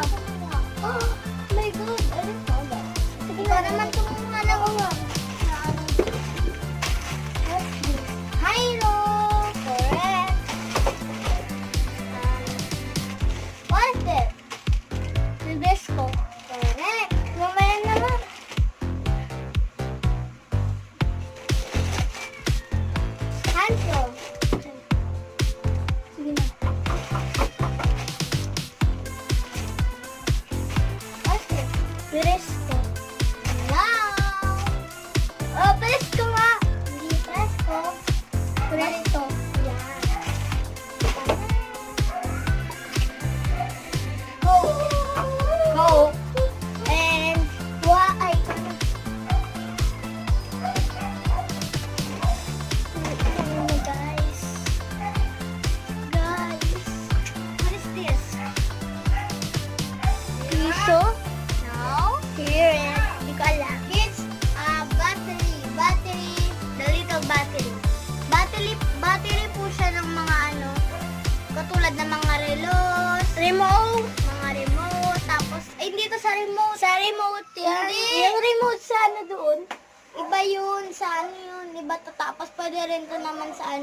pa. Oh my God. Ano pa ba? Ikaw naman kumuha lang ako. Hyro. Correct. Walter. Silvesco. Correct. Mamaya naman. Hanso. Sige na. Walter. Peresco. Wow. Oh, Peresco nga. Hindi Peresco. Presto. Yan. Go. Go. And why? Guys. Guys. What is this? Piso? No. Hear it. Hindi ko alam. It's a battery. Battery. The little battery. Battery po siya ng mga ano, katulad ng mga remote, tapos, hindi to sa remote yan. Yung remote sa ano doon, iba yun, sa ano yun, iba to, tapos pwede rin to naman sa ano.